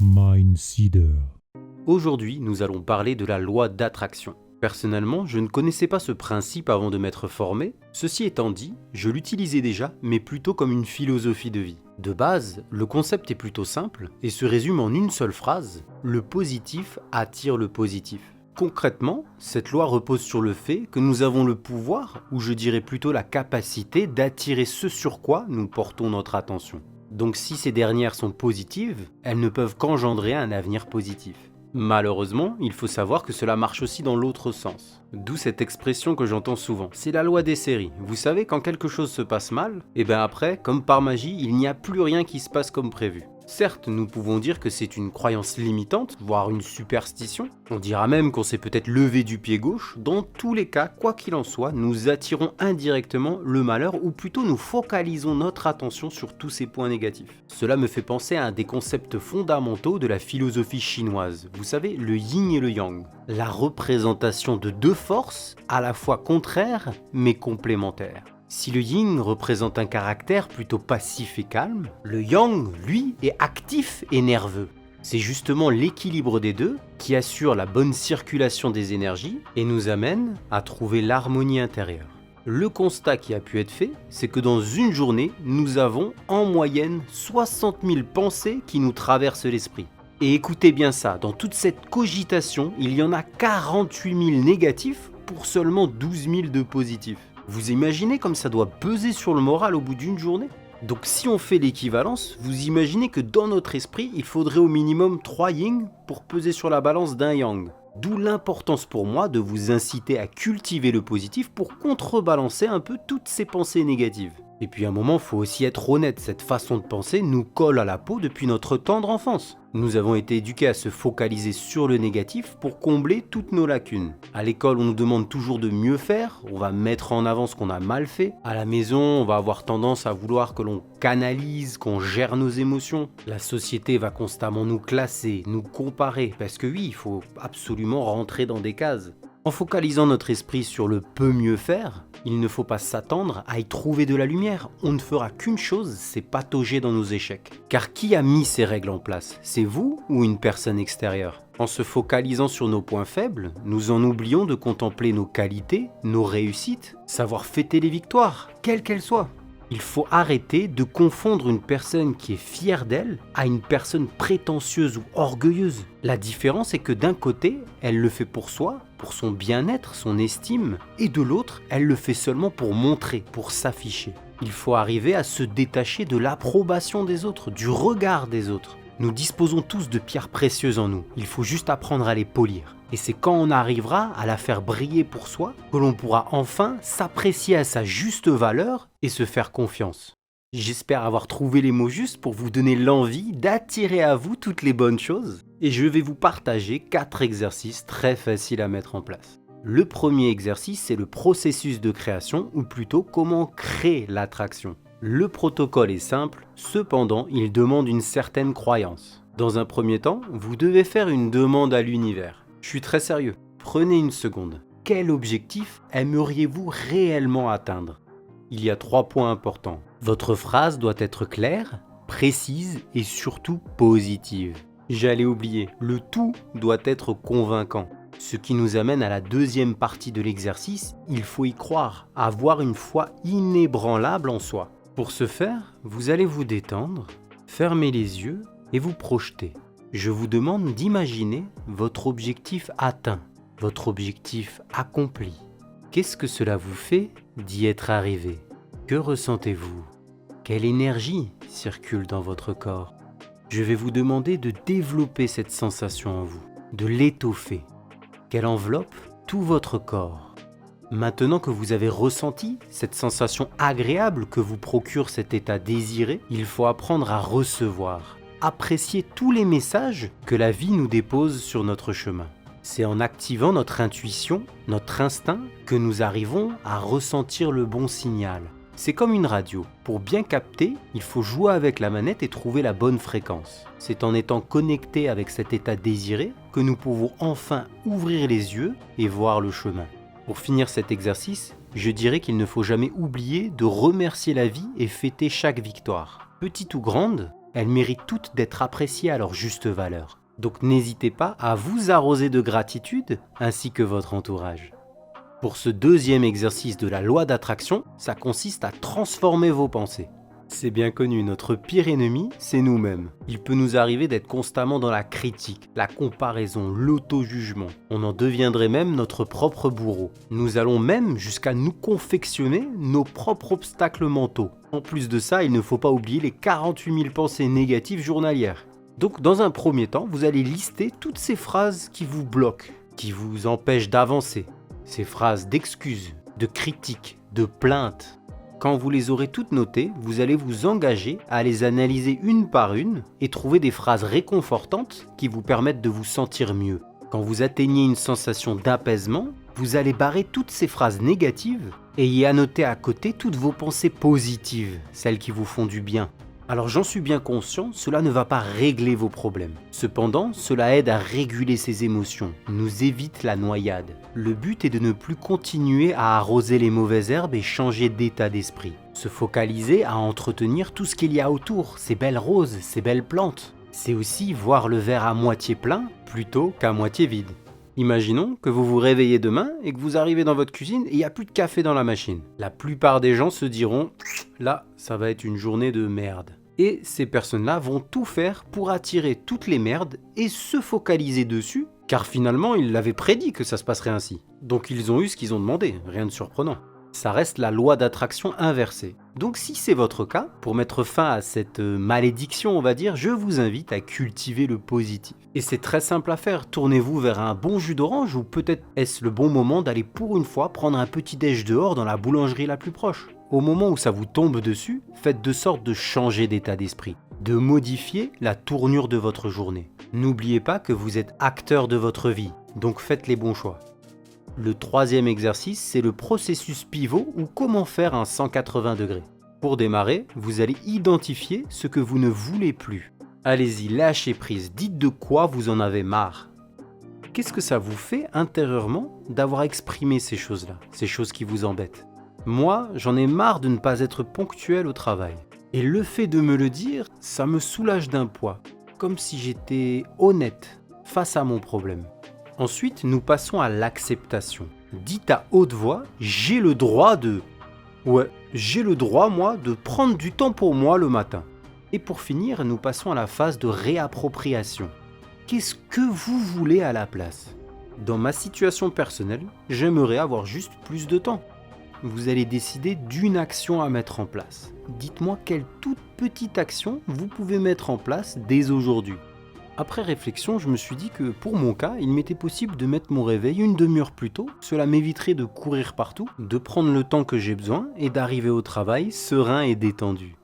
Mindseeder. Aujourd'hui, nous allons parler de la loi d'attraction. Personnellement, je ne connaissais pas ce principe avant de m'être formé. Ceci étant dit, je l'utilisais déjà, mais plutôt comme une philosophie de vie. De base, le concept est plutôt simple et se résume en une seule phrase: le positif attire le positif. Concrètement, cette loi repose sur le fait que nous avons le pouvoir, ou je dirais plutôt la capacité, d'attirer ce sur quoi nous portons notre attention. Donc si ces dernières sont positives, elles ne peuvent qu'engendrer un avenir positif. Malheureusement, il faut savoir que cela marche aussi dans l'autre sens. D'où cette expression que j'entends souvent: c'est la loi des séries. Vous savez, quand quelque chose se passe mal, et bien après, comme par magie, il n'y a plus rien qui se passe comme prévu. Certes, nous pouvons dire que c'est une croyance limitante, voire une superstition. On dira même qu'on s'est peut-être levé du pied gauche. Dans tous les cas, quoi qu'il en soit, nous attirons indirectement le malheur, ou plutôt nous focalisons notre attention sur tous ces points négatifs. Cela me fait penser à un des concepts fondamentaux de la philosophie chinoise. Vous savez, le yin et le yang. La représentation de deux forces, à la fois contraires, mais complémentaires. Si le yin représente un caractère plutôt passif et calme, le yang, lui, est actif et nerveux. C'est justement l'équilibre des deux qui assure la bonne circulation des énergies et nous amène à trouver l'harmonie intérieure. Le constat qui a pu être fait, c'est que dans une journée, nous avons en moyenne 60 000 pensées qui nous traversent l'esprit. Et écoutez bien ça, dans toute cette cogitation, il y en a 48 000 négatifs pour seulement 12 000 de positifs. Vous imaginez comme ça doit peser sur le moral au bout d'une journée? Donc si on fait l'équivalence, vous imaginez que dans notre esprit, il faudrait au minimum 3 yin pour peser sur la balance d'un yang. D'où l'importance pour moi de vous inciter à cultiver le positif pour contrebalancer un peu toutes ces pensées négatives. Et puis à un moment, il faut aussi être honnête, cette façon de penser nous colle à la peau depuis notre tendre enfance. Nous avons été éduqués à se focaliser sur le négatif pour combler toutes nos lacunes. À l'école, on nous demande toujours de mieux faire, on va mettre en avant ce qu'on a mal fait. À la maison, on va avoir tendance à vouloir que l'on canalise, qu'on gère nos émotions. La société va constamment nous classer, nous comparer, parce que oui, il faut absolument rentrer dans des cases. En focalisant notre esprit sur le peut mieux faire, il ne faut pas s'attendre à y trouver de la lumière. On ne fera qu'une chose, c'est patauger dans nos échecs. Car qui a mis ces règles en place? C'est vous ou une personne extérieure? En se focalisant sur nos points faibles, nous en oublions de contempler nos qualités, nos réussites, savoir fêter les victoires, quelles qu'elles soient. Il faut arrêter de confondre une personne qui est fière d'elle à une personne prétentieuse ou orgueilleuse. La différence est que d'un côté, elle le fait pour soi, pour son bien-être, son estime, et de l'autre, elle le fait seulement pour montrer, pour s'afficher. Il faut arriver à se détacher de l'approbation des autres, du regard des autres. Nous disposons tous de pierres précieuses en nous, il faut juste apprendre à les polir. Et c'est quand on arrivera à la faire briller pour soi que l'on pourra enfin s'apprécier à sa juste valeur et se faire confiance. J'espère avoir trouvé les mots justes pour vous donner l'envie d'attirer à vous toutes les bonnes choses. Et je vais vous partager 4 exercices très faciles à mettre en place. Le premier exercice, c'est le processus de création, ou plutôt comment créer l'attraction. Le protocole est simple, cependant il demande une certaine croyance. Dans un premier temps, vous devez faire une demande à l'univers. Je suis très sérieux, prenez une seconde. Quel objectif aimeriez-vous réellement atteindre? Il y a 3 points importants. Votre phrase doit être claire, précise et surtout positive. J'allais oublier, le tout doit être convaincant. Ce qui nous amène à la deuxième partie de l'exercice, il faut y croire, avoir une foi inébranlable en soi. Pour ce faire, vous allez vous détendre, fermer les yeux et vous projeter. Je vous demande d'imaginer votre objectif atteint, votre objectif accompli. Qu'est-ce que cela vous fait d'y être arrivé? Que ressentez-vous? Quelle énergie circule dans votre corps? Je vais vous demander de développer cette sensation en vous, de l'étoffer, qu'elle enveloppe tout votre corps. Maintenant que vous avez ressenti cette sensation agréable que vous procure cet état désiré, il faut apprendre à recevoir, apprécier tous les messages que la vie nous dépose sur notre chemin. C'est en activant notre intuition, notre instinct, que nous arrivons à ressentir le bon signal. C'est comme une radio. Pour bien capter, il faut jouer avec la manette et trouver la bonne fréquence. C'est en étant connecté avec cet état désiré que nous pouvons enfin ouvrir les yeux et voir le chemin. Pour finir cet exercice, je dirais qu'il ne faut jamais oublier de remercier la vie et fêter chaque victoire. Petite ou grande, elles méritent toutes d'être appréciées à leur juste valeur. Donc n'hésitez pas à vous arroser de gratitude ainsi que votre entourage. Pour ce deuxième exercice de la loi d'attraction, ça consiste à transformer vos pensées. C'est bien connu, notre pire ennemi, c'est nous-mêmes. Il peut nous arriver d'être constamment dans la critique, la comparaison, l'auto-jugement. On en deviendrait même notre propre bourreau. Nous allons même jusqu'à nous confectionner nos propres obstacles mentaux. En plus de ça, il ne faut pas oublier les 48 000 pensées négatives journalières. Donc dans un premier temps, vous allez lister toutes ces phrases qui vous bloquent, qui vous empêchent d'avancer. Ces phrases d'excuses, de critiques, de plaintes. Quand vous les aurez toutes notées, vous allez vous engager à les analyser une par une et trouver des phrases réconfortantes qui vous permettent de vous sentir mieux. Quand vous atteignez une sensation d'apaisement, vous allez barrer toutes ces phrases négatives et y annoter à côté toutes vos pensées positives, celles qui vous font du bien. Alors j'en suis bien conscient, cela ne va pas régler vos problèmes. Cependant, cela aide à réguler ses émotions, nous évite la noyade. Le but est de ne plus continuer à arroser les mauvaises herbes et changer d'état d'esprit. Se focaliser à entretenir tout ce qu'il y a autour, ces belles roses, ces belles plantes. C'est aussi voir le verre à moitié plein plutôt qu'à moitié vide. Imaginons que vous vous réveillez demain et que vous arrivez dans votre cuisine et il n'y a plus de café dans la machine. La plupart des gens se diront « là, ça va être une journée de merde ». Et ces personnes-là vont tout faire pour attirer toutes les merdes et se focaliser dessus, car finalement ils l'avaient prédit que ça se passerait ainsi. Donc ils ont eu ce qu'ils ont demandé, rien de surprenant. Ça reste la loi d'attraction inversée. Donc si c'est votre cas, pour mettre fin à cette malédiction on va dire, je vous invite à cultiver le positif. Et c'est très simple à faire, tournez-vous vers un bon jus d'orange ou peut-être est-ce le bon moment d'aller pour une fois prendre un petit déj dehors dans la boulangerie la plus proche. Au moment où ça vous tombe dessus, faites de sorte de changer d'état d'esprit, de modifier la tournure de votre journée. N'oubliez pas que vous êtes acteur de votre vie, donc faites les bons choix. Le troisième exercice, c'est le processus pivot ou comment faire un 180 degrés. Pour démarrer, vous allez identifier ce que vous ne voulez plus. Allez-y, lâchez prise, dites de quoi vous en avez marre. Qu'est-ce que ça vous fait intérieurement d'avoir exprimé ces choses-là, ces choses qui vous embêtent ? Moi, j'en ai marre de ne pas être ponctuel au travail. Et le fait de me le dire, ça me soulage d'un poids, comme si j'étais honnête face à mon problème. Ensuite, nous passons à l'acceptation. Dites à haute voix, j'ai le droit de... Ouais, j'ai le droit, moi, de prendre du temps pour moi le matin. Et pour finir, nous passons à la phase de réappropriation. Qu'est-ce que vous voulez à la place ? Dans ma situation personnelle, j'aimerais avoir juste plus de temps. Vous allez décider d'une action à mettre en place. Dites-moi quelle toute petite action vous pouvez mettre en place dès aujourd'hui. Après réflexion, je me suis dit que pour mon cas, il m'était possible de mettre mon réveil une demi-heure plus tôt. Cela m'éviterait de courir partout, de prendre le temps que j'ai besoin et d'arriver au travail serein et détendu.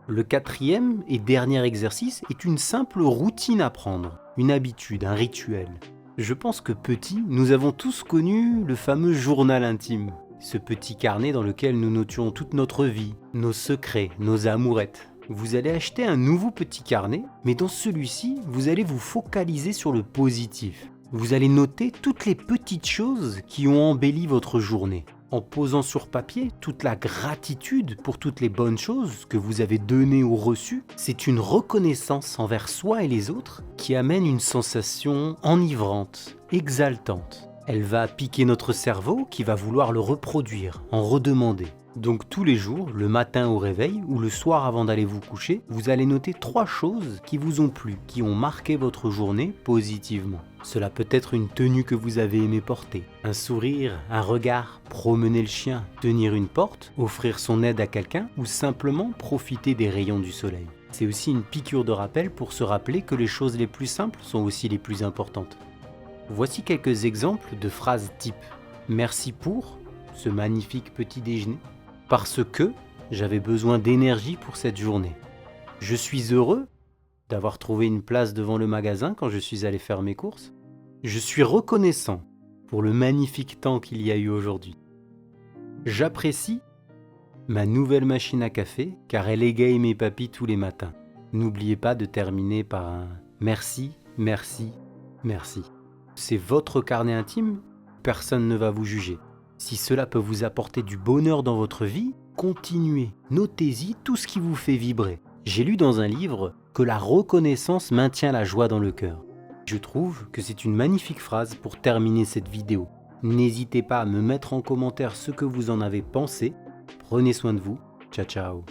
Le quatrième et dernier exercice est une simple routine à prendre, une habitude, un rituel. Je pense que petit, nous avons tous connu le fameux journal intime. Ce petit carnet dans lequel nous notions toute notre vie, nos secrets, nos amourettes. Vous allez acheter un nouveau petit carnet, mais dans celui-ci, vous allez vous focaliser sur le positif. Vous allez noter toutes les petites choses qui ont embelli votre journée. En posant sur papier toute la gratitude pour toutes les bonnes choses que vous avez données ou reçues, c'est une reconnaissance envers soi et les autres qui amène une sensation enivrante, exaltante. Elle va piquer notre cerveau qui va vouloir le reproduire, en redemander. Donc tous les jours, le matin au réveil ou le soir avant d'aller vous coucher, vous allez noter 3 choses qui vous ont plu, qui ont marqué votre journée positivement. Cela peut être une tenue que vous avez aimé porter, un sourire, un regard, promener le chien, tenir une porte, offrir son aide à quelqu'un ou simplement profiter des rayons du soleil. C'est aussi une piqûre de rappel pour se rappeler que les choses les plus simples sont aussi les plus importantes. Voici quelques exemples de phrases type « Merci pour ce magnifique petit déjeuner » parce que j'avais besoin d'énergie pour cette journée. Je suis heureux d'avoir trouvé une place devant le magasin quand je suis allé faire mes courses. Je suis reconnaissant pour le magnifique temps qu'il y a eu aujourd'hui. J'apprécie ma nouvelle machine à café car elle égaye mes papilles tous les matins. N'oubliez pas de terminer par un « merci, merci, merci ». C'est votre carnet intime, personne ne va vous juger. Si cela peut vous apporter du bonheur dans votre vie, continuez, notez-y tout ce qui vous fait vibrer. J'ai lu dans un livre que la reconnaissance maintient la joie dans le cœur. Je trouve que c'est une magnifique phrase pour terminer cette vidéo. N'hésitez pas à me mettre en commentaire ce que vous en avez pensé. Prenez soin de vous. Ciao ciao.